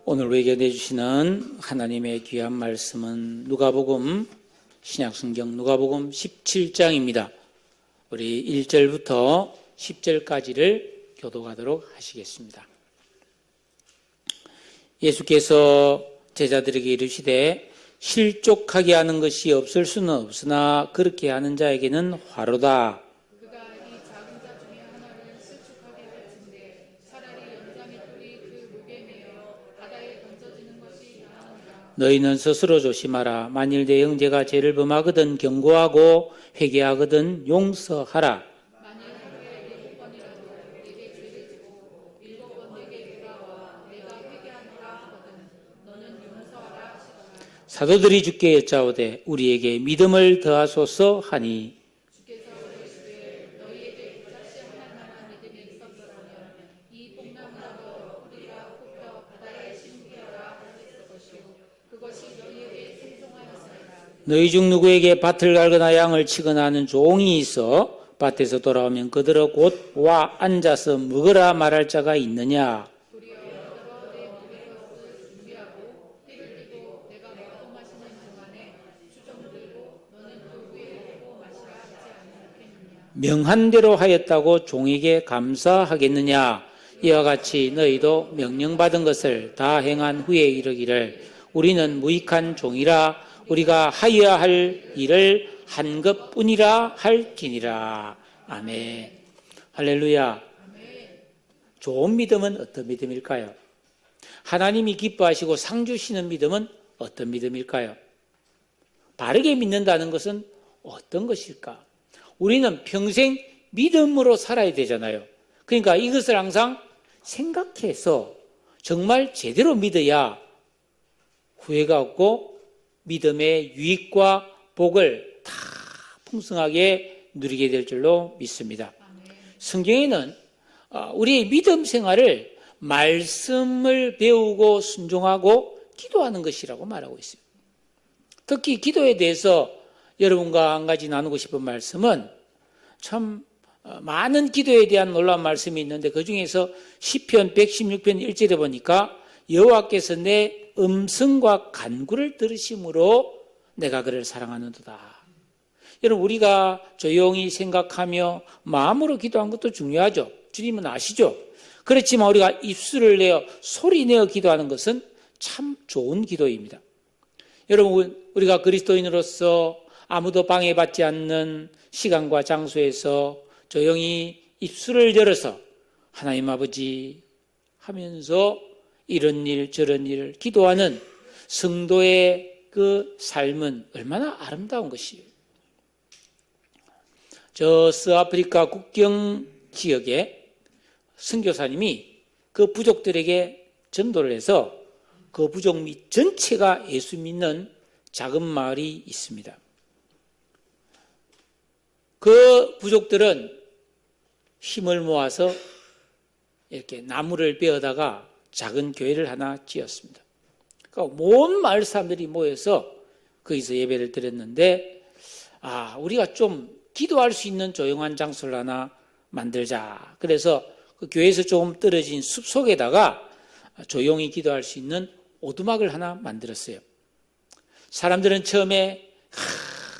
오늘 우리에게 내주시는 하나님의 귀한 말씀은 누가복음, 신약성경 누가복음 17장입니다. 우리 1절부터 10절까지를 교독하도록 하시겠습니다. 예수께서 제자들에게 이르시되 실족하게 하는 것이 없을 수는 없으나 그렇게 하는 자에게는 화로다. 그가 이 작은 자 중에 하나를 실족하게 할진대 차라리 연장의 뿔이 그 목에 매어 바다에 던져지는 것이 나으니라. 너희는 스스로 조심하라. 만일 내 형제가 죄를 범하거든 경고하고 회개하거든 용서하라. 만일 하루에 7번이라도 내게 죄를 지고 7번 내게 돌아와 내가 회개하노라 하거든 너는 용서하라 하시더라. 사도들이 주께 여짜오되 우리에게 믿음을 더하소서 하니 주께서 이르시되 너희에게 그같이 하나님만 믿음이 있었더라면 이 뽕나무라도 우리가 뽑혀 바다에 심기어라 하셨을 것이요 그것이 너희에게 생성하였으리라. 너희 중 누구에게 밭을 갈거나 양을 치거나 하는 종이 있어 밭에서 돌아오면 그들어 곧 와 앉아서 먹으라 말할 자가 있느냐? 도리어 너로 내 먹을 것을 준비하고 때를 띠고 내가 먹고 마시는 동안에 수종 들고 너는 그 후에 먹고 마시라 하지 않겠느냐. 명한 대로 하였다고 종에게 감사하겠느냐? 이와 같이 너희도 명령받은 것을 다 행한 후에 이르기를 우리는 무익한 종이라 우리가 하여야 할 일을 한 것뿐이라 할지니라. 아멘. 할렐루야. 좋은 믿음은 어떤 믿음일까요? 하나님이 기뻐하시고 상 주시는 믿음은 어떤 믿음일까요? 바르게 믿는다는 것은 어떤 것일까? 우리는 평생 믿음으로 살아야 되잖아요. 그러니까 이것을 항상 생각해서 정말 제대로 믿어야 후회가 없고 믿음의 유익과 복을 다 풍성하게 누리게 될 줄로 믿습니다. 성경에는 우리의 믿음 생활을 말씀을 배우고 순종하고 기도하는 것이라고 말하고 있어요. 특히 기도에 대해서 여러분과 한 가지 나누고 싶은 말씀은 참 많은 기도에 대한 놀라운 말씀이 있는데 그중에서 시편 116편 1절에 보니까 여호와께서 내 음성과 간구를 들으심으로 내가 그를 사랑하는도다. 여러분 우리가 조용히 생각하며 마음으로 기도한 것도 중요하죠. 주님은 아시죠? 그렇지만 우리가 입술을 내어 소리 내어 기도하는 것은 참 좋은 기도입니다. 여러분 우리가 그리스도인으로서 아무도 방해받지 않는 시간과 장소에서 조용히 입술을 열어서 하나님 아버지 하면서 이런 일 저런 일을 기도하는 성도의 그 삶은 얼마나 아름다운 것이에요. 저 서아프리카 국경 지역에 선교사님이 그 부족들에게 전도를 해서 그 부족 및 전체가 예수 믿는 작은 마을이 있습니다. 그 부족들은 힘을 모아서 이렇게 나무를 베어다가 작은 교회를 하나 지었습니다. 그러니까 온 마을 사람들이 모여서 거기서 예배를 드렸는데 우리가 좀 기도할 수 있는 조용한 장소를 하나 만들자. 그래서 그 교회에서 조금 떨어진 숲속에다가 조용히 기도할 수 있는 오두막을 하나 만들었어요. 사람들은 처음에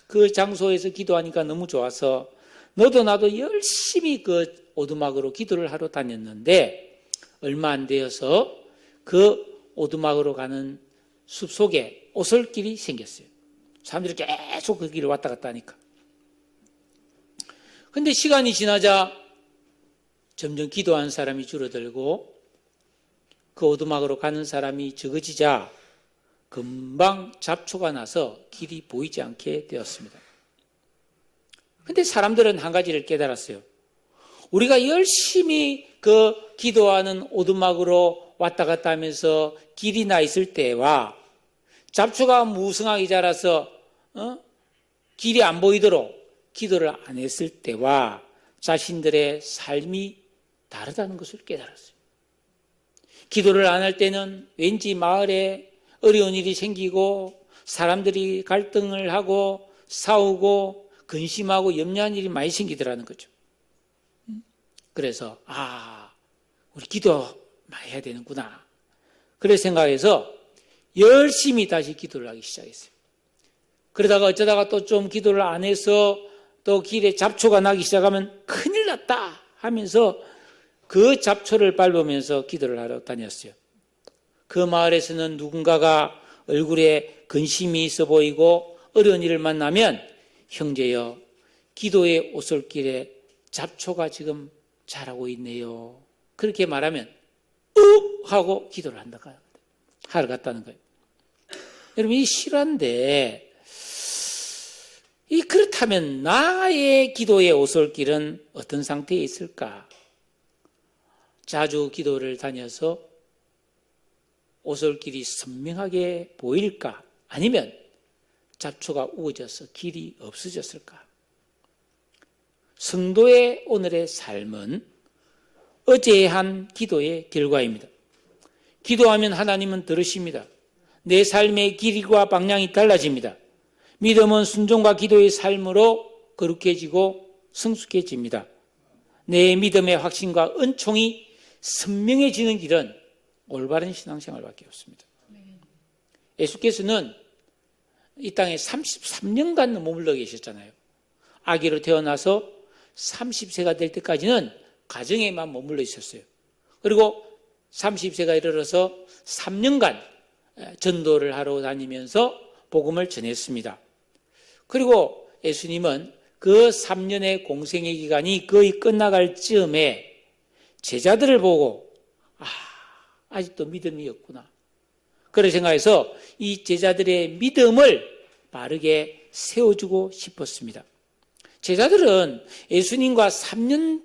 그 장소에서 기도하니까 너무 좋아서 너도 나도 열심히 그 오두막으로 기도를 하러 다녔는데 얼마 안 되어서 그 오두막으로 가는 숲속에 오솔길이 생겼어요. 사람들이 계속 그 길을 왔다 갔다 하니까. 근데 시간이 지나자 점점 기도하는 사람이 줄어들고 그 오두막으로 가는 사람이 적어지자 금방 잡초가 나서 길이 보이지 않게 되었습니다. 근데 사람들은 한 가지를 깨달았어요. 우리가 열심히 그 기도하는 오두막으로 왔다 갔다 하면서 길이 나 있을 때와 잡초가 무성하게 자라서 길이 안 보이도록 기도를 안 했을 때와 자신들의 삶이 다르다는 것을 깨달았어요. 기도를 안 할 때는 왠지 마을에 어려운 일이 생기고 사람들이 갈등을 하고 싸우고 근심하고 염려한 일이 많이 생기더라는 거죠. 그래서 우리 기도 많이 해야 되는구나. 그래 생각해서 열심히 다시 기도를 하기 시작했어요. 그러다가 어쩌다가 또 좀 기도를 안 해서 또 길에 잡초가 나기 시작하면 큰일 났다 하면서 그 잡초를 밟으면서 기도를 하러 다녔어요. 그 마을에서는 누군가가 얼굴에 근심이 있어 보이고 어려운 일을 만나면 형제여, 기도의 오솔길에 잡초가 지금 자라고 있네요. 그렇게 말하면 하고 기도를 하러 갔다는 거예요. 여러분, 이 실화인데 그렇다면 나의 기도의 오솔길은 어떤 상태에 있을까? 자주 기도를 다녀서 오솔길이 선명하게 보일까? 아니면 잡초가 우거져서 길이 없어졌을까? 성도의 오늘의 삶은 어제의 한 기도의 결과입니다. 기도하면 하나님은 들으십니다. 내 삶의 길과 방향이 달라집니다. 믿음은 순종과 기도의 삶으로 거룩해지고 성숙해집니다. 내 믿음의 확신과 은총이 선명해지는 길은 올바른 신앙생활밖에 없습니다. 예수께서는 이 땅에 33년간 머물러 계셨잖아요. 아기로 태어나서 30세가 될 때까지는 가정에만 머물러 있었어요. 그리고 30세가 이르러서 3년간 전도를 하러 다니면서 복음을 전했습니다. 그리고 예수님은 그 3년의 공생의 기간이 거의 끝나갈 즈음에 제자들을 보고 아직도 믿음이 없구나. 그런 생각해서 이 제자들의 믿음을 바르게 세워주고 싶었습니다. 제자들은 예수님과 3년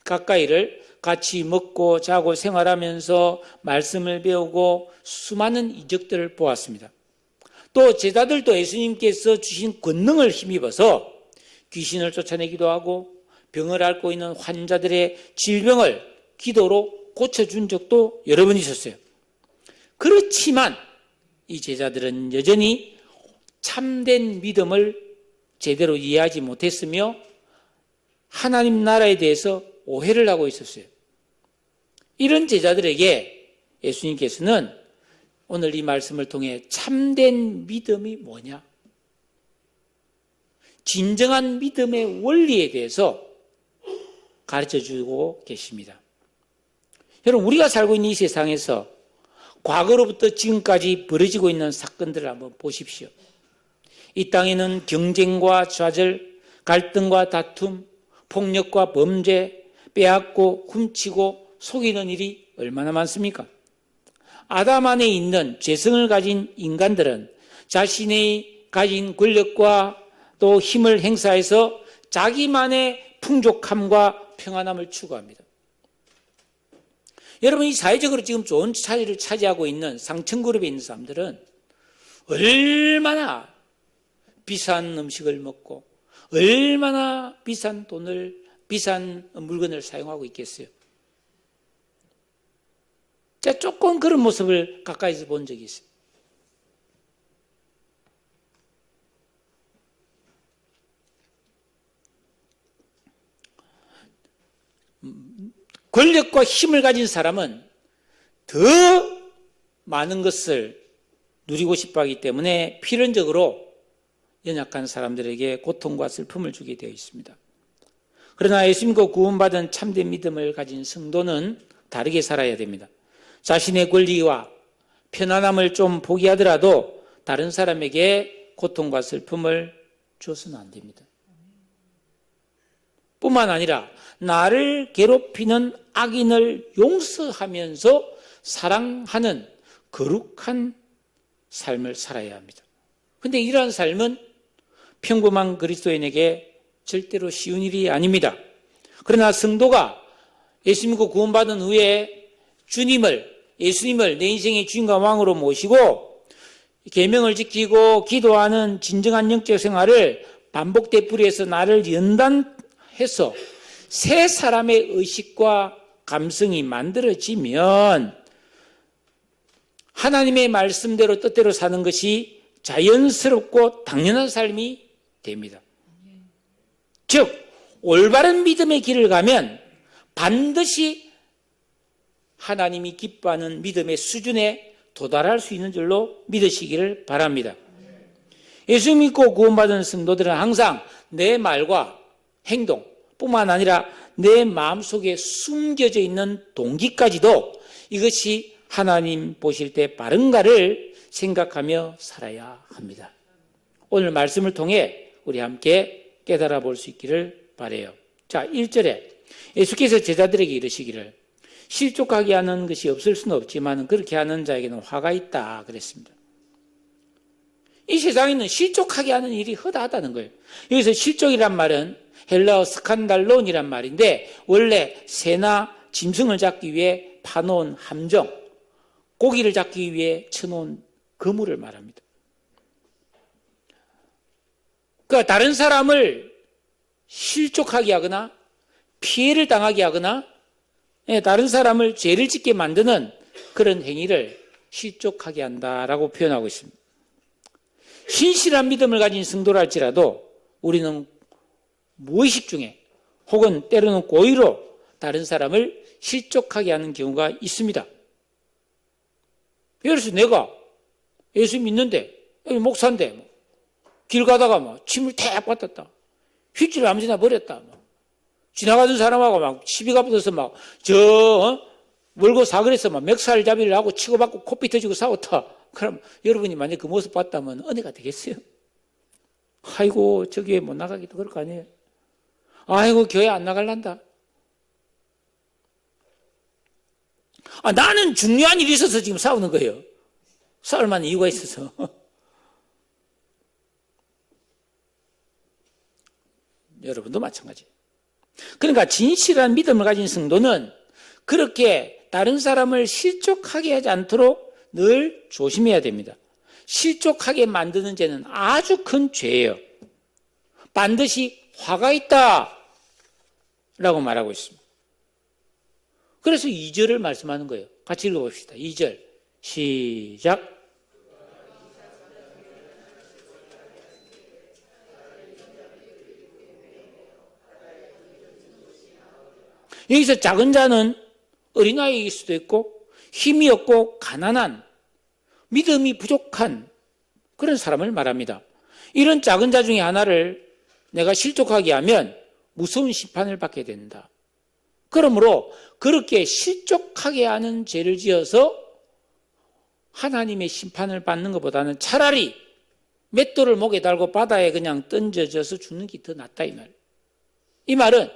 가까이를 같이 먹고 자고 생활하면서 말씀을 배우고 수많은 이적들을 보았습니다. 또 제자들도 예수님께서 주신 권능을 힘입어서 귀신을 쫓아내기도 하고 병을 앓고 있는 환자들의 질병을 기도로 고쳐준 적도 여러 번 있었어요. 그렇지만 이 제자들은 여전히 참된 믿음을 제대로 이해하지 못했으며 하나님 나라에 대해서 오해를 하고 있었어요. 이런 제자들에게 예수님께서는 오늘 이 말씀을 통해 참된 믿음이 뭐냐? 진정한 믿음의 원리에 대해서 가르쳐주고 계십니다. 여러분, 우리가 살고 있는 이 세상에서 과거로부터 지금까지 벌어지고 있는 사건들을 한번 보십시오. 이 땅에는 경쟁과 좌절, 갈등과 다툼, 폭력과 범죄, 빼앗고 훔치고 속이는 일이 얼마나 많습니까? 아담 안에 있는 죄성을 가진 인간들은 자신의 가진 권력과 또 힘을 행사해서 자기만의 풍족함과 평안함을 추구합니다. 여러분, 이 사회적으로 지금 좋은 자리를 차지하고 있는 상층그룹에 있는 사람들은 얼마나 비싼 음식을 먹고 얼마나 비싼 물건을 사용하고 있겠어요. 제가 조금 그런 모습을 가까이서 본 적이 있어요. 권력과 힘을 가진 사람은 더 많은 것을 누리고 싶어 하기 때문에 필연적으로 연약한 사람들에게 고통과 슬픔을 주게 되어 있습니다. 그러나 예수님과 구원받은 참된 믿음을 가진 성도는 다르게 살아야 됩니다. 자신의 권리와 편안함을 좀 포기하더라도 다른 사람에게 고통과 슬픔을 줘서는 안 됩니다. 뿐만 아니라 나를 괴롭히는 악인을 용서하면서 사랑하는 거룩한 삶을 살아야 합니다. 그런데 이러한 삶은 평범한 그리스도인에게 절대로 쉬운 일이 아닙니다. 그러나 성도가 예수 믿고 구원받은 후에 예수님을 내 인생의 주인과 왕으로 모시고 계명을 지키고 기도하는 진정한 영적 생활을 반복 되풀이해서 나를 연단해서 새 사람의 의식과 감성이 만들어지면 하나님의 말씀대로 뜻대로 사는 것이 자연스럽고 당연한 삶이 됩니다. 즉, 올바른 믿음의 길을 가면 반드시 하나님이 기뻐하는 믿음의 수준에 도달할 수 있는 줄로 믿으시기를 바랍니다. 예수 믿고 구원받은 성도들은 항상 내 말과 행동뿐만 아니라 내 마음속에 숨겨져 있는 동기까지도 이것이 하나님 보실 때 바른가를 생각하며 살아야 합니다. 오늘 말씀을 통해 우리 함께 깨달아 볼 수 있기를 바라요. 자, 1절에 예수께서 제자들에게 이르시기를 실족하게 하는 것이 없을 수는 없지만 그렇게 하는 자에게는 화가 있다 그랬습니다. 이 세상에는 실족하게 하는 일이 허다하다는 거예요. 여기서 실족이란 말은 헬라어 스칸달론이란 말인데 원래 새나 짐승을 잡기 위해 파놓은 함정, 고기를 잡기 위해 쳐놓은 그물을 말합니다. 그러니까 다른 사람을 실족하게 하거나 피해를 당하게 하거나 다른 사람을 죄를 짓게 만드는 그런 행위를 실족하게 한다라고 표현하고 있습니다. 신실한 믿음을 가진 성도라 할지라도 우리는 무의식 중에 혹은 때로는 고의로 다른 사람을 실족하게 하는 경우가 있습니다. 예를 들어서 내가 예수 믿는데 여기 목사인데 길 가다가 침을 탁 뱉었다. 휘지를 아무 데나 버렸다. 지나가던 사람하고 시비가 붙어서 멀고 사거리에서 멱살잡이를 하고 치고받고 코피 터지고 싸웠다. 그럼 여러분이 만약 그 모습 봤다면 은혜가 되겠어요? 아이고 저 교회 못 나가기도 그럴 거 아니에요? 아이고 교회 안 나갈란다. 나는 중요한 일이 있어서 지금 싸우는 거예요. 싸울 만한 이유가 있어서. 여러분도 마찬가지. 그러니까 진실한 믿음을 가진 성도는 그렇게 다른 사람을 실족하게 하지 않도록 늘 조심해야 됩니다. 실족하게 만드는 죄는 아주 큰 죄예요. 반드시 화가 있다 라고 말하고 있습니다. 그래서 2절을 말씀하는 거예요. 같이 읽어봅시다. 2절 시작. 여기서 작은 자는 어린아이일 수도 있고 힘이 없고 가난한 믿음이 부족한 그런 사람을 말합니다. 이런 작은 자 중에 하나를 내가 실족하게 하면 무서운 심판을 받게 된다. 그러므로 그렇게 실족하게 하는 죄를 지어서 하나님의 심판을 받는 것보다는 차라리 맷돌을 목에 달고 바다에 그냥 던져져서 죽는 게 더 낫다 이 말. 이 말은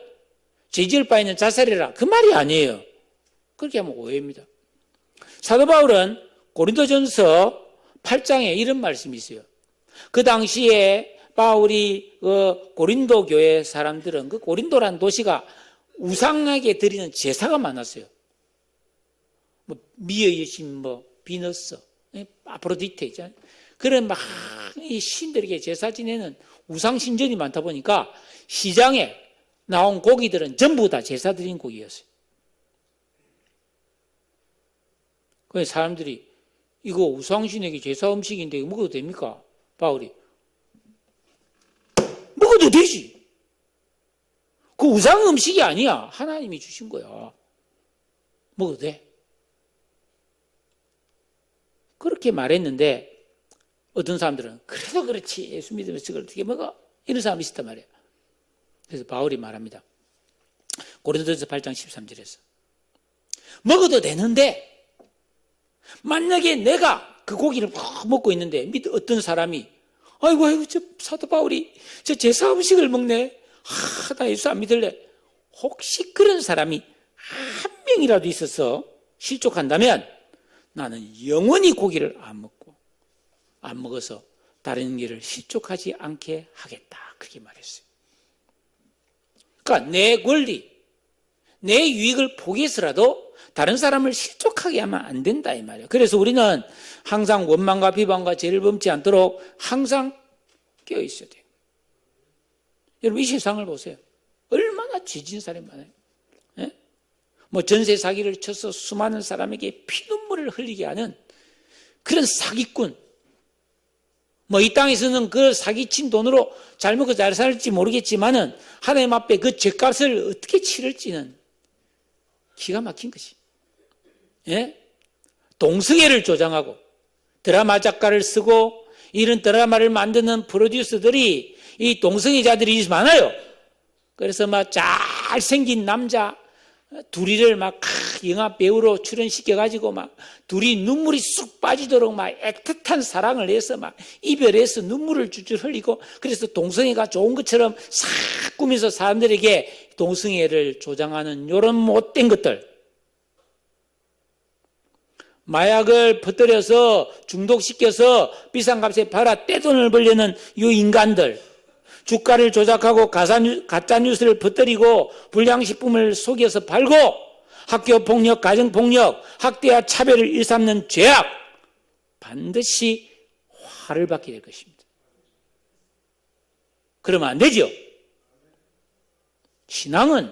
죄 지을 바에는 자살해라 그 말이 아니에요. 그렇게 하면 오해입니다. 사도 바울은 고린도전서 8장에 이런 말씀이 있어요. 그 당시에 바울이 고린도 교회 사람들은 그 고린도라는 도시가 우상에게 드리는 제사가 많았어요. 미의 여신, 비너스, 아프로디테 있잖아요. 그런 막 이 신들에게 제사 지내는 우상 신전이 많다 보니까 시장에 나온 고기들은 전부 다 제사 드린 고기였어요. 그래서 사람들이 이거 우상신에게 제사 음식인데 이거 먹어도 됩니까? 바울이 먹어도 되지. 그 우상 음식이 아니야. 하나님이 주신 거야. 먹어도 돼. 그렇게 말했는데 어떤 사람들은 그래도 그렇지 예수 믿으면서 그걸 어떻게 먹어? 이런 사람이 있었단 말이에요. 그래서 바울이 말합니다. 고린도전서 8장 13절에서 먹어도 되는데 만약에 내가 그 고기를 먹고 있는데 밑에 어떤 사람이 아이고 저 사도 바울이 저 제사 음식을 먹네. 나 예수 안 믿을래. 혹시 그런 사람이 한 명이라도 있어서 실족한다면 나는 영원히 고기를 안 먹어서 다른 길을 실족하지 않게 하겠다. 그렇게 말했어요. 그러니까 내 권리, 내 유익을 포기해서라도 다른 사람을 실족하게 하면 안 된다 이 말이에요. 그래서 우리는 항상 원망과 비방과 죄를 범치 않도록 항상 깨어 있어야 돼요. 여러분 이 세상을 보세요. 얼마나 죄진 사람이 많아요. 예? 전세 사기를 쳐서 수많은 사람에게 피눈물을 흘리게 하는 그런 사기꾼. 이 땅에서는 그 사기친 돈으로 잘 먹고 잘 살지 모르겠지만은 하나님 앞에 그 죄값을 어떻게 치를지는 기가 막힌 것이. 예? 동성애를 조장하고 드라마 작가를 쓰고 이런 드라마를 만드는 프로듀서들이 이 동성애자들이 많아요. 그래서 막 잘생긴 남자 둘이를 막 영화 배우로 출연시켜가지고 막 둘이 눈물이 쑥 빠지도록 막 애틋한 사랑을 해서 막 이별해서 눈물을 줄줄 흘리고, 그래서 동성애가 좋은 것처럼 싹 꾸며서 사람들에게 동성애를 조장하는 이런 못된 것들, 마약을 퍼뜨려서 중독시켜서 비싼 값에 팔아 떼돈을 벌려는 이 인간들, 주가를 조작하고 가짜뉴스를 퍼뜨리고 불량식품을 속여서 팔고 학교폭력, 가정폭력, 학대와 차별을 일삼는 죄악, 반드시 화를 받게 될 것입니다. 그러면 안 되죠. 신앙은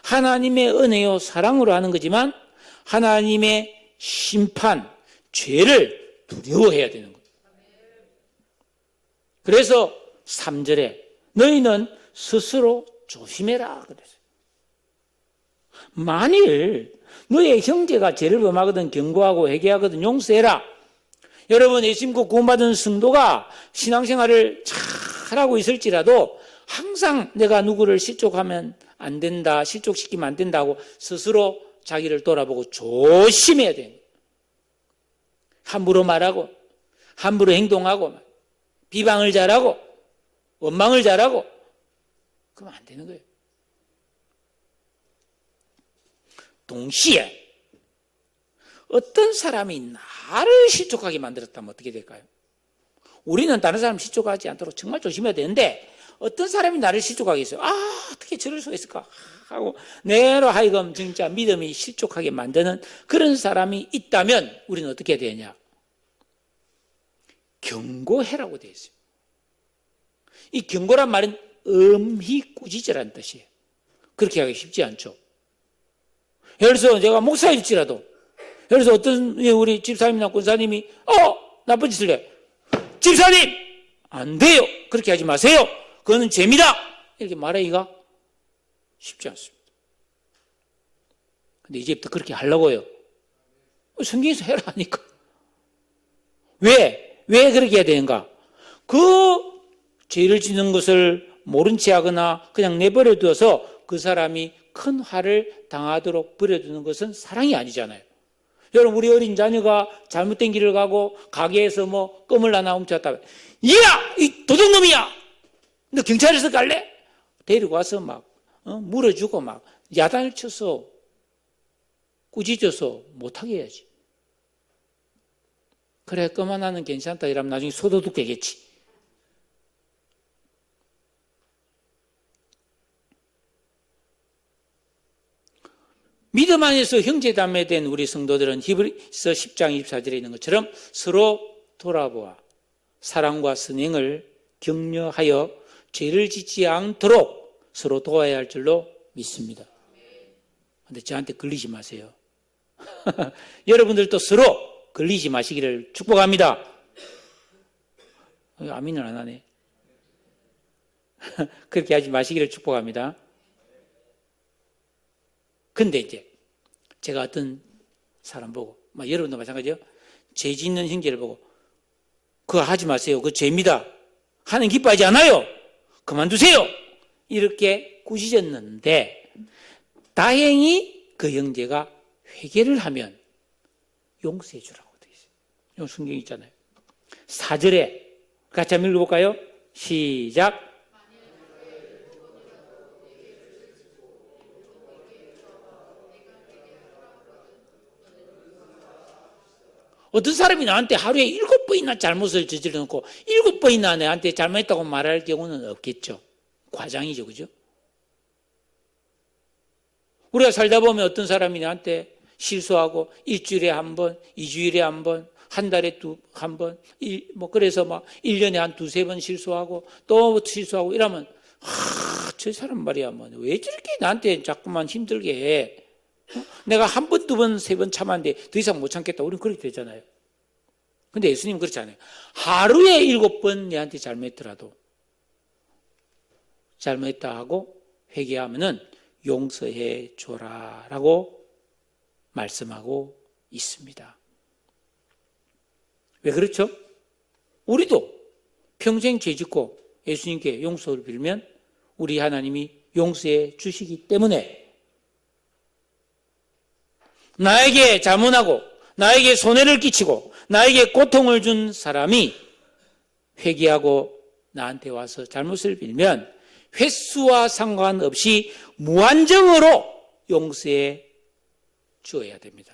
하나님의 은혜요 사랑으로 하는 거지만 하나님의 심판, 죄를 두려워해야 되는 거예요. 그래서 3절에 너희는 스스로 조심해라 그랬어요. 만일 너의 형제가 죄를 범하거든 경고하고 회개하거든 용서해라. 여러분, 예수 믿고 구원받은 성도가 신앙생활을 잘하고 있을지라도 항상 내가 누구를 실족하면 안 된다, 실족시키면 안 된다고 스스로 자기를 돌아보고 조심해야 돼요. 함부로 말하고 함부로 행동하고 비방을 잘하고 원망을 잘하고 그러면 안 되는 거예요. 동시에 어떤 사람이 나를 실족하게 만들었다면 어떻게 될까요? 우리는 다른 사람 실족하지 않도록 정말 조심해야 되는데 어떤 사람이 나를 실족하게 했어요. 어떻게 저럴 수가 있을까 하고 내로 하여금 진짜 믿음이 실족하게 만드는 그런 사람이 있다면 우리는 어떻게 해야 되냐? 경고해라고 되어 있어요. 이 경고란 말은 엄히 꾸짖으라는 뜻이에요. 그렇게 하기 쉽지 않죠. 예를 들어서 제가 목사일지라도, 예를 들어서 어떤 우리 집사님이나 권사님이 나쁜 짓을 해. 집사님 안 돼요. 그렇게 하지 마세요. 그거는 죄입니다. 이렇게 말하기가 쉽지 않습니다. 근데 이제부터 그렇게 하려고요. 성경에서 해라 하니까. 왜 그렇게 해야 되는가? 그 죄를 짓는 것을 모른 채 하거나 그냥 내버려 두어서 그 사람이 큰 화를 당하도록 버려두는 것은 사랑이 아니잖아요. 여러분, 우리 어린 자녀가 잘못된 길을 가고 가게에서 껌을 하나 훔쳤다. 야! 이 도둑놈이야! 너 경찰에서 갈래? 데리고 와서 물어주고 야단을 쳐서 꾸짖어서 못하게 해야지. 그래, 껌 하나는 괜찮다 이러면 나중에 소도둑 되겠지. 믿음 안에서 형제자매된 우리 성도들은 히브리서 10장 24절에 있는 것처럼 서로 돌아보아 사랑과 선행을 격려하여 죄를 짓지 않도록 서로 도와야 할 줄로 믿습니다. 그런데 저한테 걸리지 마세요. 여러분들도 서로 걸리지 마시기를 축복합니다. 아멘을 안 하네. 그렇게 하지 마시기를 축복합니다. 근데 이제 제가 어떤 사람 보고, 여러분도 마찬가지요. 죄 짓는 형제를 보고 그거 하지 마세요. 그거 죄입니다. 하나님 기뻐하지 않아요. 그만두세요. 이렇게 꾸짖었는데 다행히 그 형제가 회개를 하면 용서해 주라고 되어 있어요. 이 성경 있잖아요. 4절에 같이 한번 읽어볼까요? 시작. 어떤 사람이 나한테 하루에 7번이나 잘못을 저질러 놓고 7번이나 내한테 잘못했다고 말할 경우는 없겠죠. 과장이죠. 그죠? 우리가 살다 보면 어떤 사람이 나한테 실수하고 일주일에 한 번, 2주일에 한 번, 한 달에 한 번, 그래서 1년에 한 2-3번 실수하고 또 실수하고 이러면 저 사람 말이야 왜 저렇게 나한테 자꾸만 힘들게 해? 내가 한 번, 2번, 3번 참았는데 더 이상 못 참겠다. 우리는 그렇게 되잖아요. 근데 예수님은 그렇지 않아요. 하루에 7번 내한테 잘못했더라도 잘못했다 하고 회개하면은 용서해 줘라라고 말씀하고 있습니다. 왜 그렇죠? 우리도 평생 죄 짓고 예수님께 용서를 빌면 우리 하나님이 용서해 주시기 때문에 나에게 자문하고 나에게 손해를 끼치고 나에게 고통을 준 사람이 회개하고 나한테 와서 잘못을 빌면 횟수와 상관없이 무한정으로 용서해 주어야 됩니다.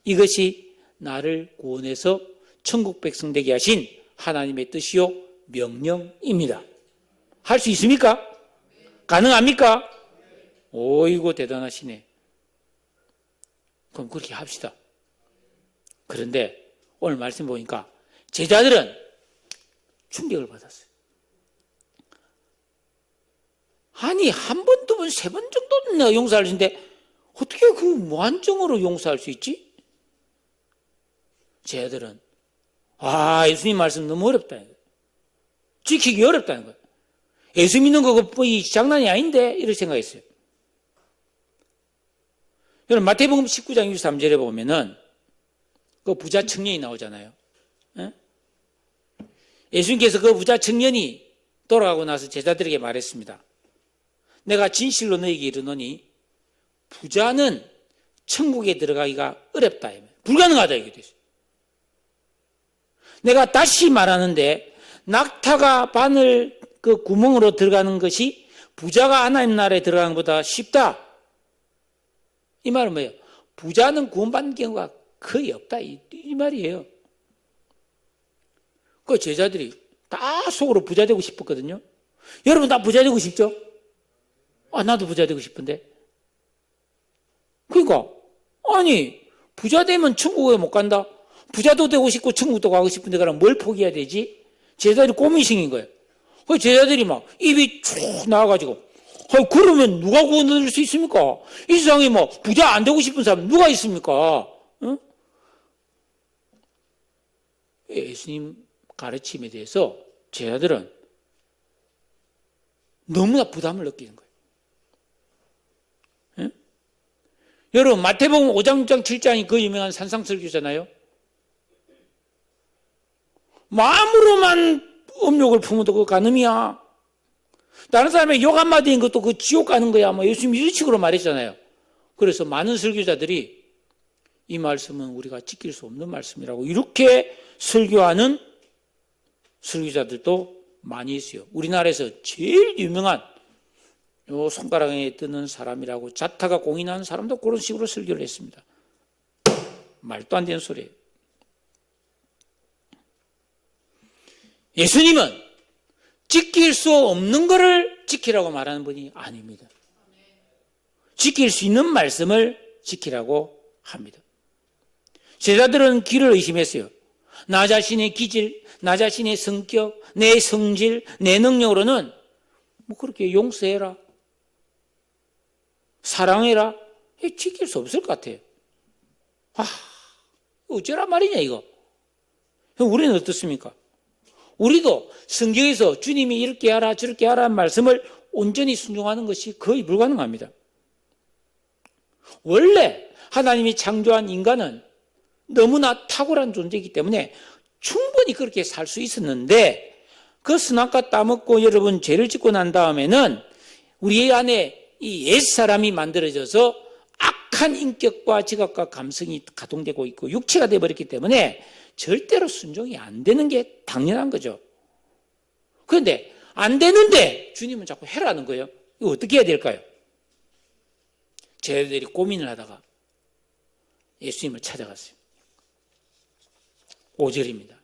이것이 나를 구원해서 천국 백성 되게 하신 하나님의 뜻이요 명령입니다. 할 수 있습니까? 가능합니까? 오이고 대단하시네. 그럼 그렇게 합시다. 그런데 오늘 말씀 보니까 제자들은 충격을 받았어요. 아니 한 번, 두 번, 세 번 정도는 내가 용서할 수 있는데 어떻게 그 무한정으로 용서할 수 있지? 제자들은 예수님 말씀 너무 어렵다는 거예요. 지키기 어렵다는 거예요. 예수 믿는 거 장난이 아닌데 이렇게 생각했어요. 여러분 마태복음 19장 23절에 보면은 그 부자 청년이 나오잖아요. 예수님께서 그 부자 청년이 돌아가고 나서 제자들에게 말했습니다. 내가 진실로 너에게 이르노니 부자는 천국에 들어가기가 어렵다. 불가능하다 이게 됐어요. 내가 다시 말하는데 낙타가 바늘 그 구멍으로 들어가는 것이 부자가 하나님 나라에 들어가는 것보다 쉽다. 이 말은 뭐예요? 부자는 구원받는 경우가 거의 없다. 이 말이에요. 그 제자들이 다 속으로 부자 되고 싶었거든요. 여러분 다 부자 되고 싶죠? 나도 부자 되고 싶은데. 그러니까 아니 부자 되면 천국에 못 간다. 부자도 되고 싶고 천국도 가고 싶은데 그럼 뭘 포기해야 되지? 제자들이 고민이 생긴 거예요. 그 제자들이 막 입이 쭉 나와가지고 그러면 누가 구원 얻을 수 있습니까? 이 세상에 뭐 부자 안 되고 싶은 사람 누가 있습니까? 응? 예수님 가르침에 대해서 제자들은 너무나 부담을 느끼는 거예요. 응? 여러분 마태복음 5장, 6장, 7장이 그 유명한 산상설교잖아요. 마음으로만 음욕을 품어도 그 간음이야. 다른 사람의 욕 한마디인 것도 그 지옥 가는 거야. 예수님 이런 식으로 말했잖아요. 그래서 많은 설교자들이 이 말씀은 우리가 지킬 수 없는 말씀이라고 이렇게 설교하는 설교자들도 많이 있어요. 우리나라에서 제일 유명한 요 손가락에 드는 사람이라고 자타가 공인하는 사람도 그런 식으로 설교를 했습니다. 말도 안 되는 소리예요. 예수님은 지킬 수 없는 것을 지키라고 말하는 분이 아닙니다. 지킬 수 있는 말씀을 지키라고 합니다. 제자들은 길을 의심했어요. 나 자신의 기질, 나 자신의 성격, 내 성질, 내 능력으로는 그렇게 용서해라, 사랑해라, 지킬 수 없을 것 같아요. 어쩌란 말이냐 이거. 우리는 어떻습니까? 우리도 성경에서 주님이 이렇게 하라 저렇게 하라는 말씀을 온전히 순종하는 것이 거의 불가능합니다. 원래 하나님이 창조한 인간은 너무나 탁월한 존재이기 때문에 충분히 그렇게 살 수 있었는데 그 선악과 따먹고 여러분 죄를 짓고 난 다음에는 우리 안에 이 옛사람이 만들어져서 악한 인격과 지각과 감성이 가동되고 있고 육체가 되어버렸기 때문에 절대로 순종이 안 되는 게 당연한 거죠. 그런데 안 되는데 주님은 자꾸 해라는 거예요. 이거 어떻게 해야 될까요? 제자들이 고민을 하다가 예수님을 찾아갔어요. 5절입니다.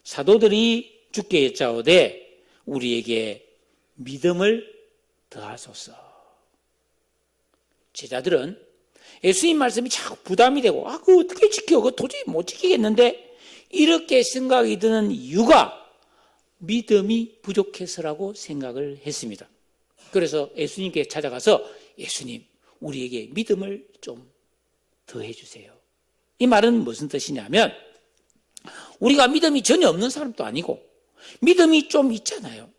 사도들이 주께 여짜오되 우리에게 믿음을 더하소서. 제자들은 예수님 말씀이 자꾸 부담이 되고 그거 어떻게 지켜? 그거 도저히 못 지키겠는데 이렇게 생각이 드는 이유가 믿음이 부족해서라고 생각을 했습니다. 그래서 예수님께 찾아가서 예수님 우리에게 믿음을 좀 더해 주세요. 이 말은 무슨 뜻이냐면 우리가 믿음이 전혀 없는 사람도 아니고 믿음이 좀 있잖아요.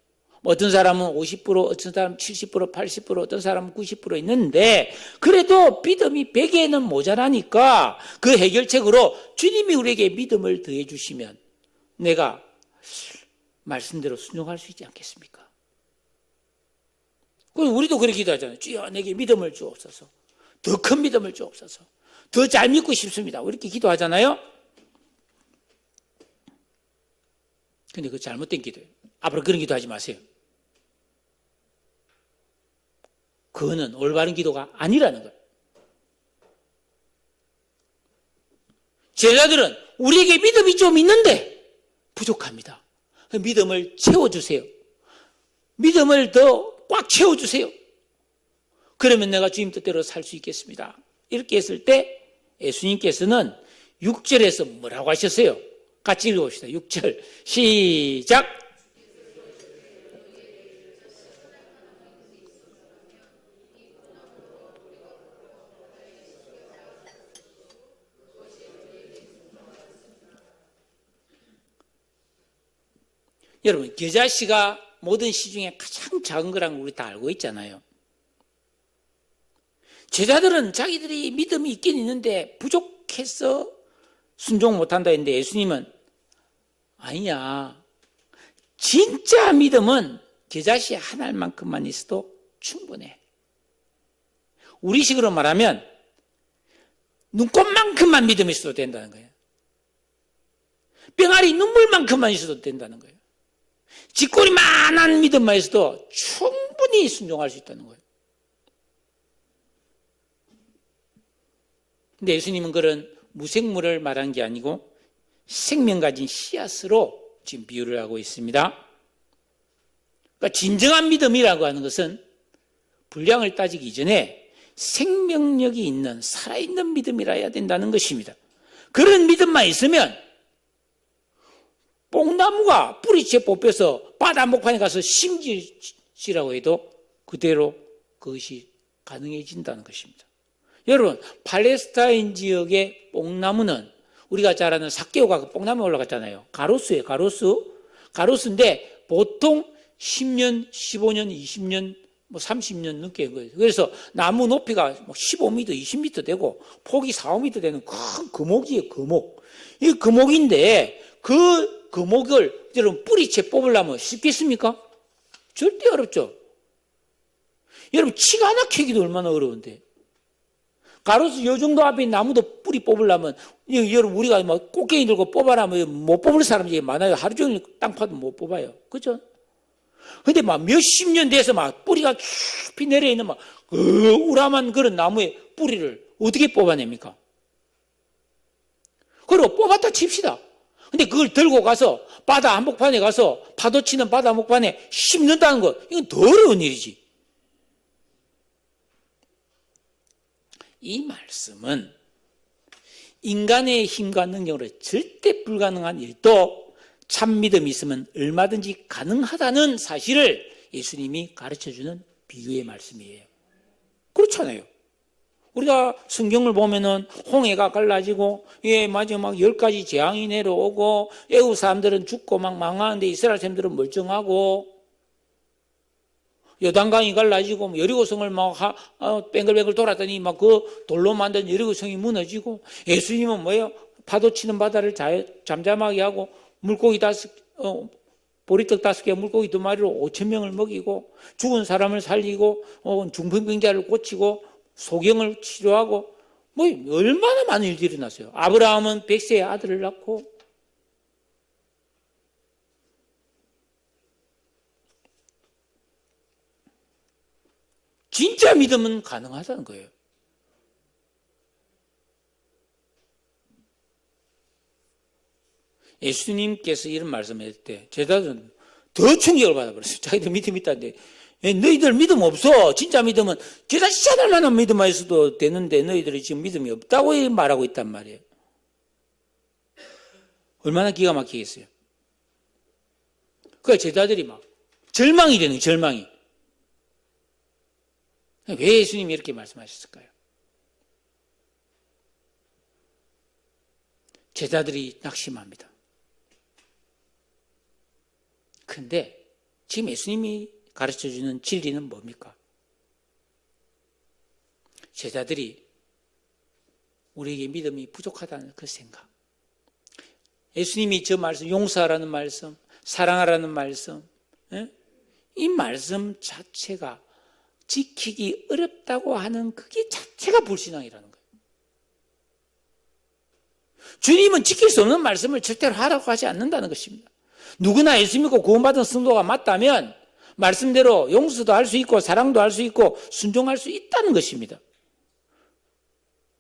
어떤 사람은 50%, 어떤 사람은 70%, 80%, 어떤 사람은 90% 있는데 그래도 믿음이 100에는 모자라니까 그 해결책으로 주님이 우리에게 믿음을 더해 주시면 내가 말씀대로 순종할 수 있지 않겠습니까? 그럼 우리도 그렇게 기도하잖아요. 주여 내게 믿음을 주옵소서. 더 큰 믿음을 주옵소서. 더 잘 믿고 싶습니다. 이렇게 기도하잖아요. 근데 그 잘못된 기도예요. 앞으로 그런 기도하지 마세요. 그거는 올바른 기도가 아니라는 거예요. 제자들은 우리에게 믿음이 좀 있는데 부족합니다. 믿음을 채워주세요. 믿음을 더 꽉 채워주세요. 그러면 내가 주님 뜻대로 살 수 있겠습니다. 이렇게 했을 때 예수님께서는 6절에서 뭐라고 하셨어요? 같이 읽어봅시다. 6절 시작. 여러분 겨자씨가 모든 씨 중에 가장 작은 거라는 걸 우리 다 알고 있잖아요. 제자들은 자기들이 믿음이 있긴 있는데 부족해서 순종 못한다 했는데 예수님은 아니야. 진짜 믿음은 겨자씨 한 알만큼만 있어도 충분해. 우리식으로 말하면 눈곱만큼만 믿음이 있어도 된다는 거예요. 병아리 눈물만큼만 있어도 된다는 거예요. 쥐꼬리만한 믿음만 있어도 충분히 순종할 수 있다는 거예요. 근데 예수님은 그런 무생물을 말한 게 아니고 생명 가진 씨앗으로 지금 비유를 하고 있습니다. 그러니까 진정한 믿음이라고 하는 것은 분량을 따지기 이전에 생명력이 있는 살아있는 믿음이라 해야 된다는 것입니다. 그런 믿음만 있으면 뽕나무가 뿌리채 뽑혀서 바다 한복판에 가서 심지라고 해도 그대로 그것이 가능해진다는 것입니다. 여러분 팔레스타인 지역의 뽕나무는 우리가 잘 아는 삭개오가 뽕나무에 올라갔잖아요. 가로수예요. 가로수인데 보통 10년, 15년, 20년, 30년 넘게 한 거예요. 그래서 나무 높이가 15m, 20m 되고 폭이 4, 5m 되는 큰 거목이에요. 거목. 이 거목인데 그 거목을 여러분 뿌리채 뽑으려면 쉽겠습니까? 절대 어렵죠. 여러분 치가 하나 캐기도 얼마나 어려운데. 가로수 요 정도 앞에 나무도 뿌리 뽑으려면 여러분 우리가 막 꽃게이 들고 뽑아라면 못 뽑을 사람이 많아요. 하루 종일 땅 파도 못 뽑아요. 그죠? 근데 막 몇십 년 돼서 막 뿌리가 깊이 내려있는 막 우람한 그런 나무의 뿌리를 어떻게 뽑아냅니까? 그리고 뽑았다 칩시다. 근데 그걸 들고 가서 바다 한복판에 가서 파도 치는 바다 한복판에 심는다는 거 이건 더 어려운 일이지. 이 말씀은 인간의 힘과 능력으로 절대 불가능한 일도 참 믿음이 있으면 얼마든지 가능하다는 사실을 예수님이 가르쳐주는 비유의 말씀이에요. 그렇잖아요. 우리가 성경을 보면은 홍해가 갈라지고 마지막 10가지 재앙이 내려오고 애굽 사람들은 죽고 막 망하는데 이스라엘 사람들은 멀쩡하고 요단강이 갈라지고 여리고성을 막 뱅글뱅글 돌았더니 막 그 돌로 만든 여리고성이 무너지고 예수님은 뭐예요? 파도 치는 바다를 잠잠하게 하고 물고기 보리떡 5개 물고기 2마리로 5,000명을 먹이고 죽은 사람을 살리고 중풍병자를 고치고 소경을 치료하고 뭐 얼마나 많은 일들이 일어났어요. 아브라함은 100세에 아들을 낳고 진짜 믿음은 가능하다는 거예요. 예수님께서 이런 말씀을 했을 때 제자들은 더 충격을 받아버렸어요. 자기들 믿음 있다는데 너희들 믿음 없어. 진짜 믿음은 제자 시작할 믿음만 있어도 되는데 너희들이 지금 믿음이 없다고 말하고 있단 말이에요. 얼마나 기가 막히겠어요. 그러니까 제자들이 막 절망이 되는 절망이. 왜 예수님이 이렇게 말씀하셨을까요? 제자들이 낙심합니다. 근데 지금 예수님이 가르쳐주는 진리는 뭡니까? 제자들이 우리에게 믿음이 부족하다는 그 생각. 예수님이 저 말씀, 용서하라는 말씀, 사랑하라는 말씀, 이 말씀 자체가 지키기 어렵다고 하는 그게 자체가 불신앙이라는 거예요. 주님은 지킬 수 없는 말씀을 절대로 하라고 하지 않는다는 것입니다. 누구나 예수 믿고 구원받은 성도가 맞다면 말씀대로 용서도 할 수 있고 사랑도 할 수 있고 순종할 수 있다는 것입니다.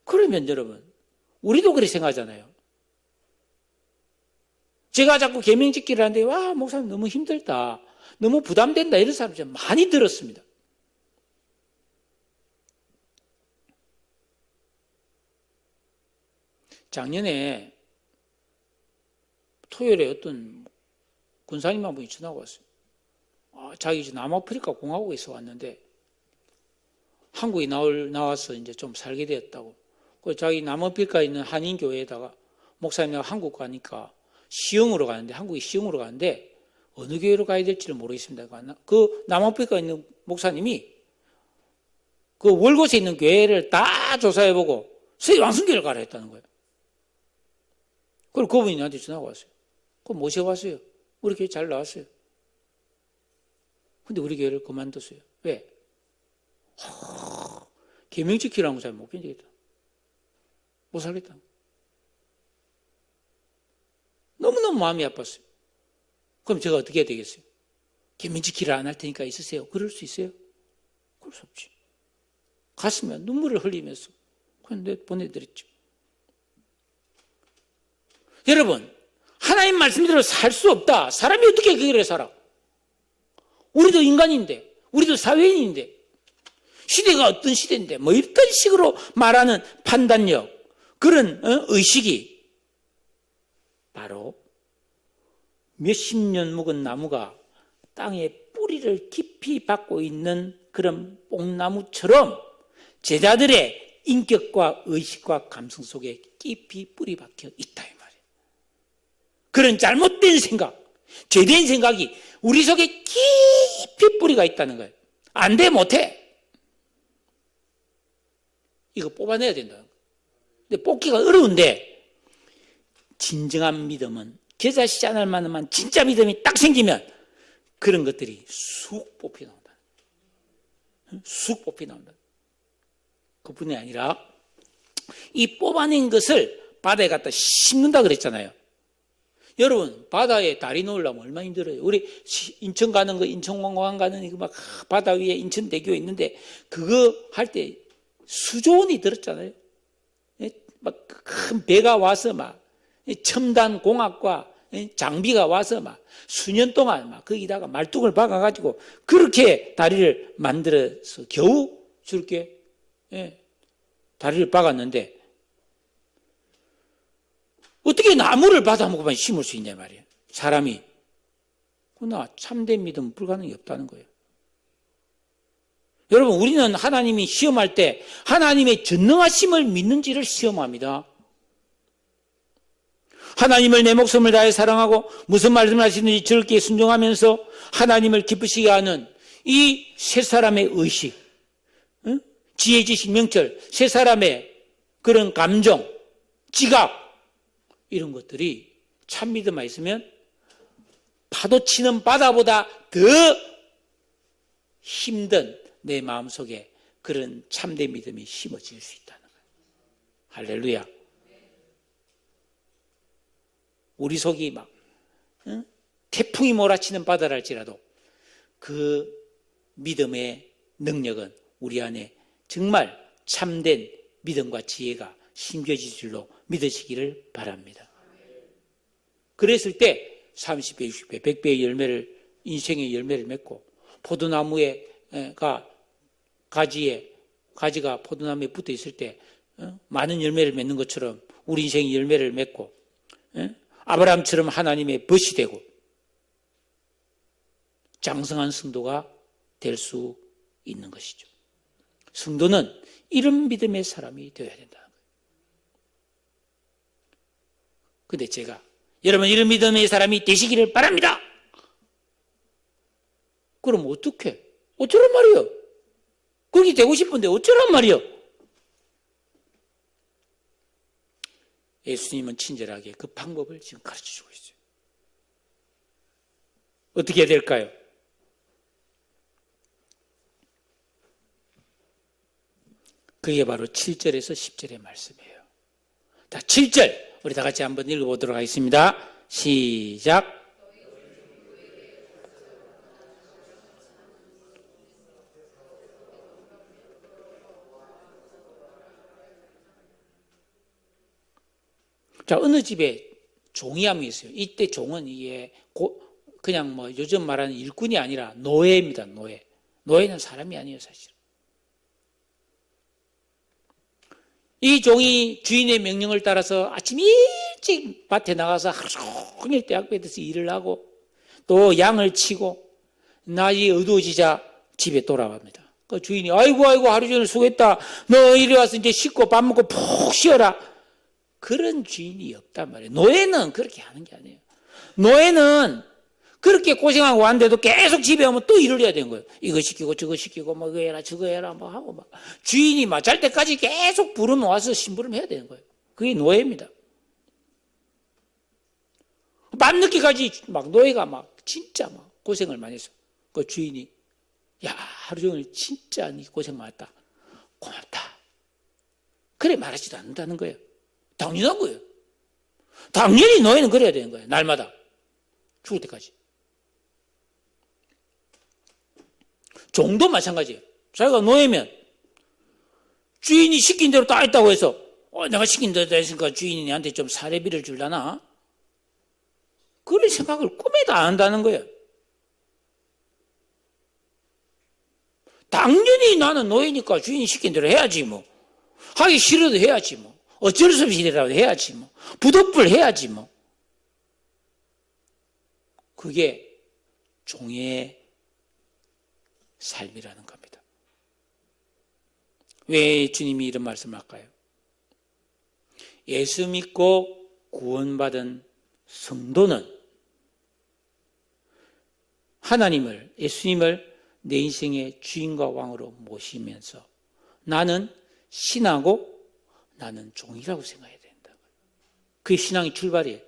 그러면 여러분, 우리도 그렇게 생각하잖아요. 제가 자꾸 계명 지키를 하는데 와, 목사님 너무 힘들다, 너무 부담된다, 이런 사람 좀 많이 들었습니다. 작년에 토요일에 어떤 군사님 한 분이 전화가 왔어요. 자기 이제 남아프리카 공화국에서 왔는데 한국에 나와서 이제 좀 살게 되었다고. 그 자기 남아프리카에 있는 한인교회에다가 목사님, 내가 한국 가니까 시흥으로 가는데, 한국에 시흥으로 가는데 어느 교회로 가야 될지를 모르겠습니다. 그 남아프리카에 있는 목사님이 그 월곶에 있는 교회를 다 조사해보고 서희 왕성교회를 가라 했다는 거예요. 그리고 그분이 나한테 전화가 왔어요. 그럼 모셔왔어요. 우리 교회 잘 나왔어요. 근데 우리 교회를 그만뒀어요. 왜? 계명 지키라는 거 잘 못 견디겠다. 못 살겠다. 너무너무 마음이 아팠어요. 그럼 제가 어떻게 해야 되겠어요? 계명 지키라 안 할 테니까 있으세요. 그럴 수 있어요? 그럴 수 없지. 가슴에 눈물을 흘리면서 그런데 보내드렸죠. 여러분, 하나님 말씀대로 살 수 없다. 사람이 어떻게 그 길을 살아? 우리도 인간인데, 우리도 사회인인데, 시대가 어떤 시대인데, 뭐 이런 식으로 말하는 판단력, 그런 의식이 바로 몇십 년 묵은 나무가 땅에 뿌리를 깊이 박고 있는 그런 뽕나무처럼 제자들의 인격과 의식과 감성 속에 깊이 뿌리 박혀 있다, 이 말이에요. 그런 잘못된 생각, 죄된 생각이 우리 속에 깊이 뿌리가 있다는 거예요. 안 돼, 못해. 이거 뽑아내야 된다는 거예요. 근데 뽑기가 어려운데, 진정한 믿음은 겨자씨 안 할 만한 진짜 믿음이 딱 생기면 그런 것들이 쑥 뽑히 나온다. 쑥 뽑히 나온다. 그뿐이 아니라 이 뽑아낸 것을 바다에 갖다 심는다 그랬잖아요. 여러분, 바다에 다리 놓으려면 얼마나 힘들어요. 우리 인천 가는 거, 인천공항 가는 이거 막 바다 위에 인천대교 있는데 그거 할 때 수조 원이 들었잖아요. 막 큰 배가 와서 막 첨단 공학과 장비가 와서 막 수년 동안 막 거기다가 말뚝을 박아가지고 그렇게 다리를 만들어서 겨우 저렇게 다리를 박았는데 어떻게 나무를 받아먹고만 심을 수 있냐 말이에요. 사람이. 그러나 참된 믿음은 불가능이 없다는 거예요. 여러분, 우리는 하나님이 시험할 때 하나님의 전능하심을 믿는지를 시험합니다. 하나님을 내 목숨을 다해 사랑하고 무슨 말씀을 하시는지 즐겁게 순종하면서 하나님을 기쁘시게 하는 이 세 사람의 의식, 지혜, 지식, 명철, 세 사람의 그런 감정, 지각, 이런 것들이 참 믿음만 있으면 파도 치는 바다보다 더 힘든 내 마음속에 그런 참된 믿음이 심어질 수 있다는 거예요. 할렐루야. 우리 속이 막 태풍이 몰아치는 바다랄지라도 그 믿음의 능력은 우리 안에 정말 참된 믿음과 지혜가 심겨질 줄로 믿으시기를 바랍니다. 그랬을 때 30배, 60배, 100배의 열매를, 인생의 열매를 맺고 포도나무가 가지가 포도나무에 붙어 있을 때 많은 열매를 맺는 것처럼 우리 인생의 열매를 맺고 아브라함처럼 하나님의 벗이 되고 장성한 성도가 될 수 있는 것이죠. 성도는 이런 믿음의 사람이 되어야 된다는 거예요. 근데 제가 여러분 이런 믿음의 사람이 되시기를 바랍니다. 그럼 어떡해? 어쩌란 말이요? 거기 되고 싶은데 어쩌란 말이요? 예수님은 친절하게 그 방법을 지금 가르쳐주고 있어요. 어떻게 해야 될까요? 그게 바로 7절에서 10절의 말씀이에요. 자, 7절 우리 다 같이 한번 읽어보도록 하겠습니다. 시작. 자, 어느 집에 종이 한 명 있어요. 이때 종은 이게 그냥 뭐 요즘 말하는 일꾼이 아니라 노예입니다. 노예. 노예는 사람이 아니에요, 사실. 이 종이 주인의 명령을 따라서 아침 일찍 밭에 나가서 하루 종일 떼약볕에서 일을 하고 또 양을 치고 낮이 어두워지자 집에 돌아갑니다. 그 주인이 아이고 하루 종일 수고했다. 너 이리 와서 이제 씻고 밥 먹고 푹 쉬어라. 그런 주인이 없단 말이에요. 노예는 그렇게 하는 게 아니에요. 노예는 그렇게 고생하고 왔는데도 계속 집에 오면 또 일을 해야 되는 거예요. 이거 시키고 저거 시키고 뭐 이거 해라 저거 해라 뭐 하고 막 주인이 막 잘 때까지 계속 부르면 와서 심부름 해야 되는 거예요. 그게 노예입니다. 밤늦게까지 막 노예가 막 진짜 막 고생을 많이 했어. 그 주인이 야 하루 종일 진짜 네 고생 많았다. 고맙다. 그래 말하지도 않는다는 거예요. 당연한 거예요. 당연히 노예는 그래야 되는 거예요. 날마다 죽을 때까지. 종도 마찬가지예요. 자기가 노예면 주인이 시킨 대로 다 했다고 해서 내가 시킨 대로 했으니까 주인이 내한테 좀 사례비를 줄라나? 그런 생각을 꿈에도 안 한다는 거예요. 당연히 나는 노예니까 주인이 시킨 대로 해야지 뭐. 하기 싫어도 해야지 뭐. 어쩔 수 없이 라도 해야지 뭐. 부득불 해야지 뭐. 그게 종의 삶이라는 겁니다. 왜 주님이 이런 말씀을 할까요? 예수 믿고 구원받은 성도는 하나님을, 예수님을 내 인생의 주인과 왕으로 모시면서 나는 신하고 나는 종이라고 생각해야 된다. 그게 신앙의 출발이에요.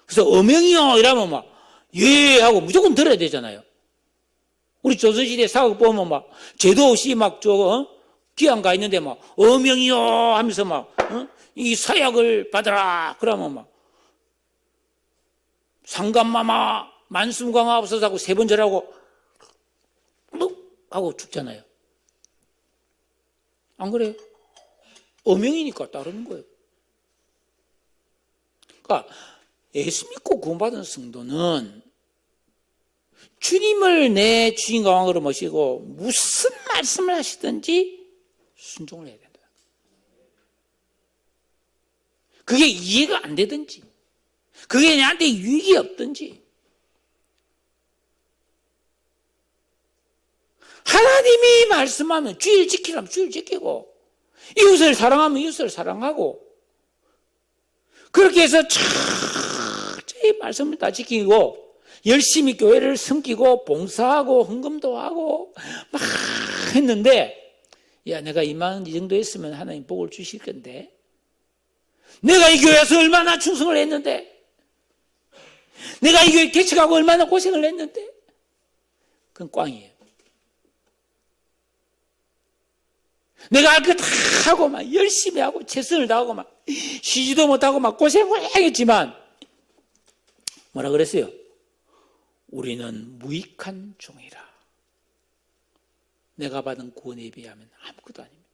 그래서 어명이요 이러면 막 예 하고 무조건 들어야 되잖아요. 우리 조선시대 사극 보면 막 제도 없이 막 귀양 가 있는데 막 어명이요 하면서 막 이 사약을 받아라 그러면 막 상감마마 만숨광화 없어서 하고 세 번 절하고 하고 죽잖아요. 안 그래요? 어명이니까 따르는 거예요. 그러니까 예수 믿고 구원받은 성도는 주님을 내 주인과 왕으로 모시고 무슨 말씀을 하시든지 순종을 해야 된다. 그게 이해가 안 되든지 그게 나한테 유익이 없든지 하나님이 말씀하면 주일 지키라면 주일 지키고 이웃을 사랑하면 이웃을 사랑하고 그렇게 해서 철저히 말씀을 다 지키고 열심히 교회를 섬기고 봉사하고 헌금도 하고 막 했는데 야 내가 이만 이 정도 했으면 하나님 복을 주실 건데 내가 이 교회에서 얼마나 충성을 했는데 내가 이 교회 개척하고 얼마나 고생을 했는데 그건 꽝이에요. 내가 할 거 다 하고 막 열심히 하고 최선을 다하고 막 쉬지도 못하고 막 고생을 하겠지만 뭐라 그랬어요? 우리는 무익한 종이라. 내가 받은 구원에 비하면 아무것도 아닙니다.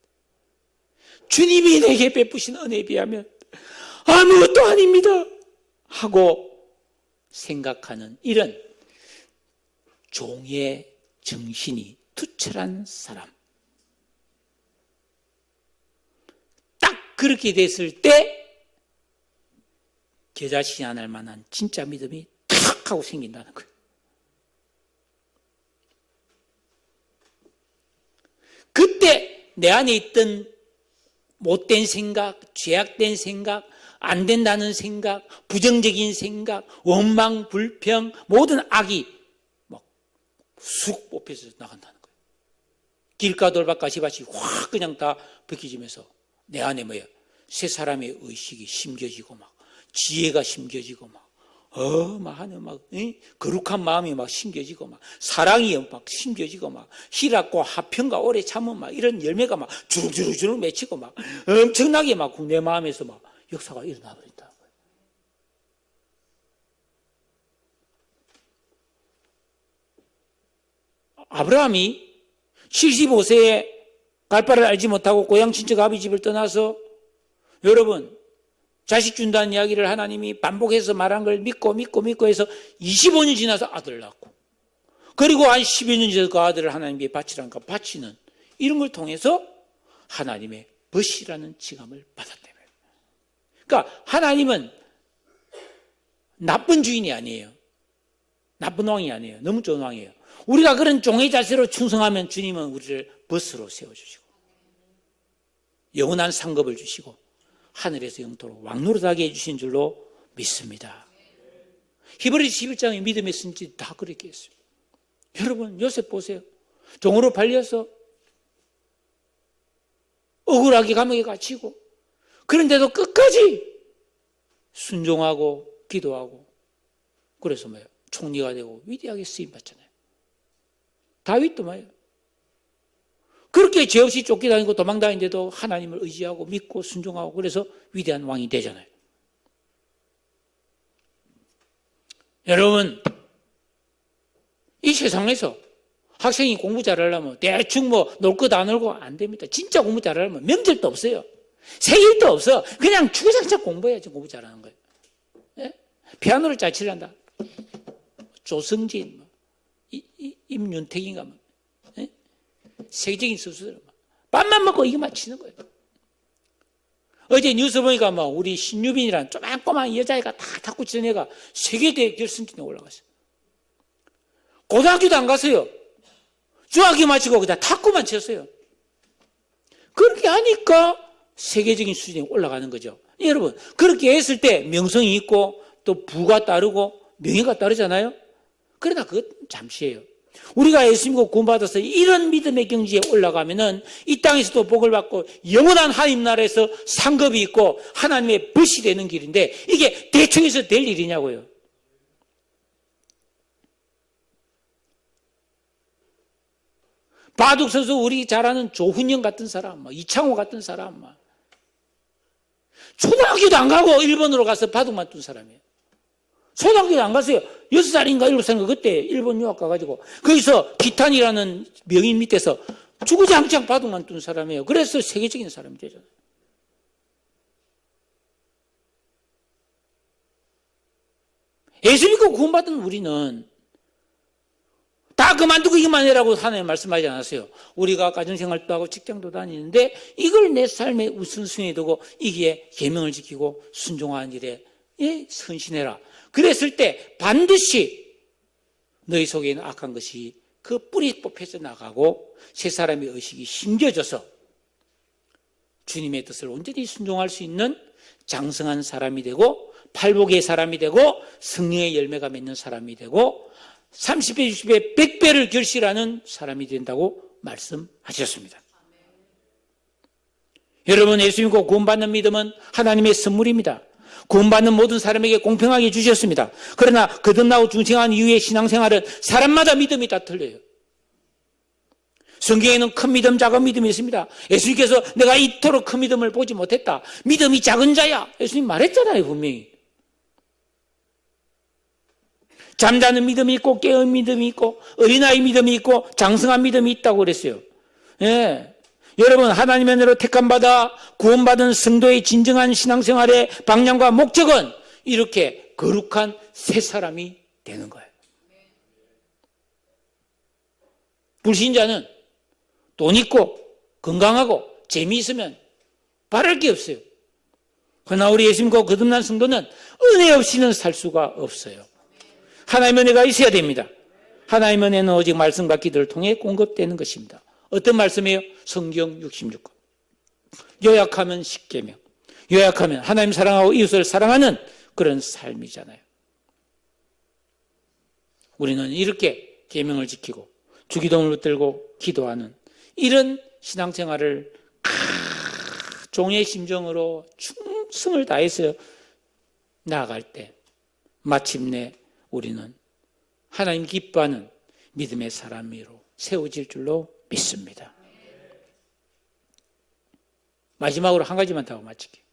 주님이 내게 베푸신 은혜에 비하면 아무것도 아닙니다 하고 생각하는 이런 종의 정신이 투철한 사람, 딱 그렇게 됐을 때 겨자씨 안 할 만한 진짜 믿음이 탁 하고 생긴다는 거예요. 그때 내 안에 있던 못된 생각, 죄악된 생각, 안 된다는 생각, 부정적인 생각, 원망, 불평, 모든 악이 막 쑥 뽑혀서 나간다는 거예요. 길가 돌밭 가시밭이 확 그냥 다 벗겨지면서 내 안에 뭐야? 새 사람의 의식이 심겨지고 막 지혜가 심겨지고 막 하는 거룩한 마음이 막 심겨지고 막 사랑이 막 심겨지고 막 희락과 화평과 오래 참음 막 이런 열매가 막 주룩주룩 맺히고 막 엄청나게 막 내 마음에서 막 역사가 일어나 버린다는 거예요. 아브라함이 75세에 갈 바를 알지 못하고 고향 친척 아비 집을 떠나서 여러분 자식 준다는 이야기를 하나님이 반복해서 말한 걸 믿고 해서 25년 지나서 아들을 낳고 그리고 한 10여 년 지나서 그 아들을 하나님께 바치라니까 바치는 이런 걸 통해서 하나님의 벗이라는 칭함을 받았다며. 그러니까 하나님은 나쁜 주인이 아니에요. 나쁜 왕이 아니에요. 너무 좋은 왕이에요. 우리가 그런 종의 자세로 충성하면 주님은 우리를 벗으로 세워주시고 영원한 상급을 주시고 하늘에서 영토로 왕노릇하게 해주신 줄로 믿습니다. 히브리서 11장의 믿음의 선지 다 그렇게 했어요. 여러분 요셉 보세요. 종으로 팔려서 억울하게 감옥에 갇히고 그런데도 끝까지 순종하고 기도하고 그래서 뭐예요? 총리가 되고 위대하게 쓰임받잖아요. 다윗도 말이에요. 그렇게 죄 없이 쫓겨다니고 도망다니는데도 하나님을 의지하고 믿고 순종하고 그래서 위대한 왕이 되잖아요. 여러분 이 세상에서 학생이 공부 잘하려면 대충 놀 것 안 놀고 안 됩니다. 진짜 공부 잘하려면 명절도 없어요. 생일도 없어. 그냥 주구장창 공부해야지 공부 잘하는 거예요. 예? 피아노를 잘 치란다. 조성진, 임윤택인가 예? 세계적인 선수들 밥만 먹고 이것만 치는 거예요. 어제 뉴스 보니까 우리 신유빈이라는 조그만 여자애가 다 탁구 치는 애가 세계대회 결승전에 올라갔어요. 고등학교도 안 갔어요. 중학교 마치고 그냥 탁구만 쳤어요. 그렇게 하니까 세계적인 수준에 올라가는 거죠. 여러분 그렇게 했을 때 명성이 있고 또 부가 따르고 명예가 따르잖아요. 그러나 그건 잠시예요. 우리가 예수 믿고 구원받아서 이런 믿음의 경지에 올라가면은 이 땅에서도 복을 받고 영원한 하나님 나라에서 상급이 있고 하나님의 벗이 되는 길인데 이게 대충 해서 될 일이냐고요. 바둑 선수 우리 잘 아는 조훈영 같은 사람, 이창호 같은 사람, 초등학교도 안 가고 일본으로 가서 바둑만 둔 사람이에요. 초등학교도 안 갔어요. 6살인가 7살인가 그때 일본 유학 가가지고 거기서 기탄이라는 명인 밑에서 주구장창 바둑만 둔 사람이에요. 그래서 세계적인 사람이 되잖아요. 예수 믿고 구원받은 우리는 다 그만두고 이것만 해라고 하나님 말씀하지 않았어요. 우리가 가정생활도 하고 직장도 다니는데 이걸 내 삶의 우선순위에 두고 이기에 계명을 지키고 순종하는 일에 선신해라. 그랬을 때 반드시 너희 속에 있는 악한 것이 그 뿌리 뽑혀서 나가고 새 사람의 의식이 심겨져서 주님의 뜻을 온전히 순종할 수 있는 장성한 사람이 되고 팔복의 사람이 되고 성령의 열매가 맺는 사람이 되고 30배, 60배, 100배를 결실하는 사람이 된다고 말씀하셨습니다. 여러분 예수 믿고 구원받는 믿음은 하나님의 선물입니다. 구원받는 모든 사람에게 공평하게 주셨습니다. 그러나 거듭나고 중생한 이후의 신앙생활은 사람마다 믿음이 다 틀려요. 성경에는 큰 믿음, 작은 믿음이 있습니다. 예수님께서 내가 이토록 큰 믿음을 보지 못했다. 믿음이 작은 자야. 예수님 말했잖아요, 분명히. 잠자는 믿음이 있고 깨어있는 믿음이 있고 어린아이 믿음이 있고 장성한 믿음이 있다고 그랬어요. 예. 여러분 하나님의 은혜로 택함받아 구원받은 성도의 진정한 신앙생활의 방향과 목적은 이렇게 거룩한 새 사람이 되는 거예요. 불신자는 돈 있고 건강하고 재미있으면 바랄 게 없어요. 그러나 우리 예수 믿고 거듭난 성도는 은혜 없이는 살 수가 없어요. 하나님의 은혜가 있어야 됩니다. 하나님의 은혜는 오직 말씀과 기도를 통해 공급되는 것입니다. 어떤 말씀이에요? 성경 66권. 요약하면 10계명. 요약하면 하나님 사랑하고 이웃을 사랑하는 그런 삶이잖아요. 우리는 이렇게 계명을 지키고 주기도문을 붙들고 기도하는 이런 신앙생활을 종의 심정으로 충성을 다해서 나아갈 때 마침내 우리는 하나님 기뻐하는 믿음의 사람으로 세워질 줄로 믿습니다. 마지막으로 한 가지만 더 마칠게요.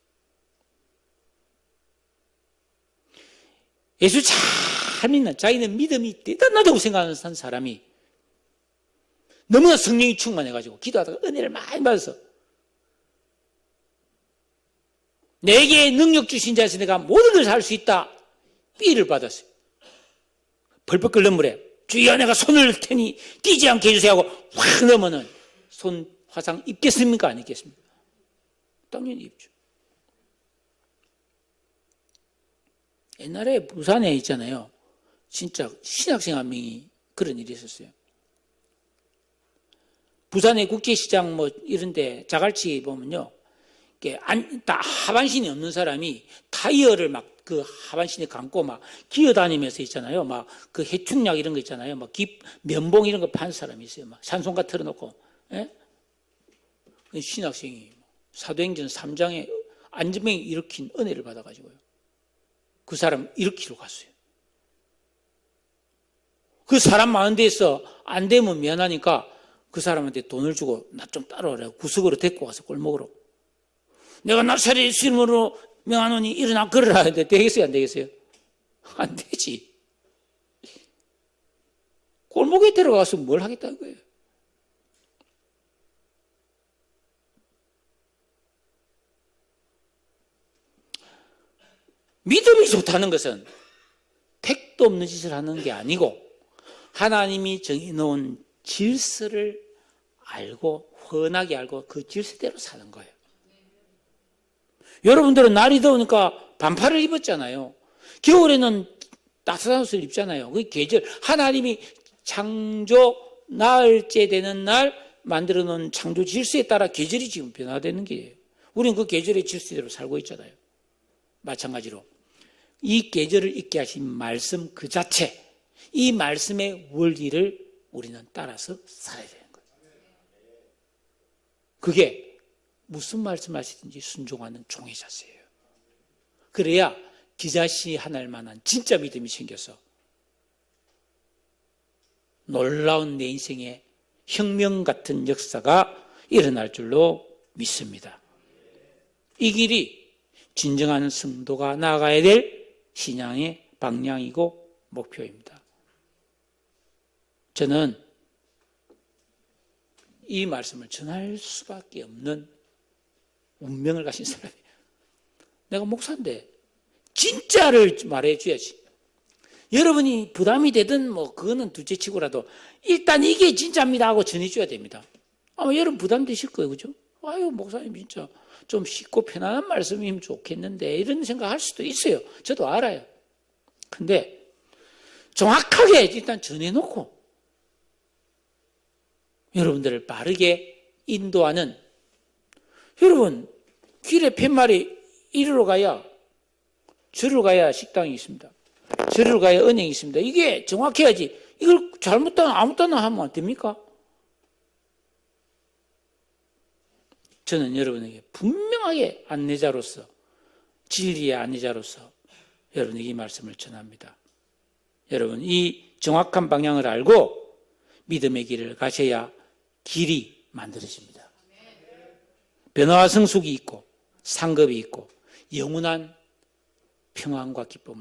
예수 잘 믿는, 자기는 믿음이 대단하다고 생각하는 사람이 너무나 성령이 충만해가지고 기도하다가 은혜를 많이 받아서 내게 능력 주신 자에서 내가 모든 것을 할 수 있다. 삐를 받았어요. 벌벌 끓는 물에 주여 내가 손을 넣을 테니 뛰지 않게 해주세요 하고 확 넣으면 손 화상 입겠습니까? 안 입겠습니까? 당연히 입죠. 옛날에 부산에 있잖아요. 진짜 신학생 한 명이 그런 일이 있었어요. 부산의 국제시장 뭐 이런데 자갈치 보면요. 하반신이 없는 사람이 타이어를 막 그 하반신에 감고 막 기어다니면서 있잖아요. 막 그 해충약 이런 거 있잖아요. 막 면봉 이런 거 파는 사람이 있어요. 막 산송가 틀어놓고. 예? 신학생이 사도행전 3장에 안전병이 일으킨 은혜를 받아가지고요. 그 사람 일으키러 갔어요. 그 사람 많은 데서 안 되면 미안하니까 그 사람한테 돈을 주고 나 좀 따라오라고 구석으로 데리고 가서 골목으로. 내가 나사렛 예수 이름으로 명하노니 일어나 걸으라 하는데 되겠어요? 안 되겠어요? 안 되지. 골목에 들어가서 뭘 하겠다는 거예요? 믿음이 좋다는 것은 택도 없는 짓을 하는 게 아니고 하나님이 정해놓은 질서를 알고 훤하게 알고 그 질서대로 사는 거예요. 여러분들은 날이 더우니까 반팔을 입었잖아요. 겨울에는 따뜻한 옷을 입잖아요. 그 계절, 하나님이 창조 나흘째 되는 날 만들어 놓은 창조 질서에 따라 계절이 지금 변화되는 게예요. 우리는 그 계절의 질서대로 살고 있잖아요. 마찬가지로 이 계절을 있게 하신 말씀 그 자체, 이 말씀의 원리를 우리는 따라서 살아야 되는 거예요. 그게 무슨 말씀하시든지 순종하는 종의 자세예요. 그래야 기자씨 하나일 만한 진짜 믿음이 생겨서 놀라운 내 인생에 혁명 같은 역사가 일어날 줄로 믿습니다. 이 길이 진정한 성도가 나아가야 될 신앙의 방향이고 목표입니다. 저는 이 말씀을 전할 수밖에 없는 운명을 가진 사람이에요. 내가 목사인데 진짜를 말해줘야지. 여러분이 부담이 되든 뭐 그거는 둘째치고라도 일단 이게 진짜입니다 하고 전해줘야 됩니다. 아마 여러분 부담되실 거예요. 그죠? 아유 목사님 진짜 좀 쉽고 편안한 말씀이면 좋겠는데 이런 생각할 수도 있어요. 저도 알아요. 근데 정확하게 일단 전해놓고 여러분들을 바르게 인도하는, 여러분 길에 팻말이 이리로 가야 저리로 가야 식당이 있습니다. 저리로 가야 은행이 있습니다. 이게 정확해야지. 이걸 잘못하면 아무 때나 하면 안 됩니까? 저는 여러분에게 분명하게 안내자로서, 진리의 안내자로서 여러분에게 이 말씀을 전합니다. 여러분 이 정확한 방향을 알고 믿음의 길을 가셔야 길이 만들어집니다. 변화와 성숙이 있고 상급이 있고 영원한 평안과 기쁨을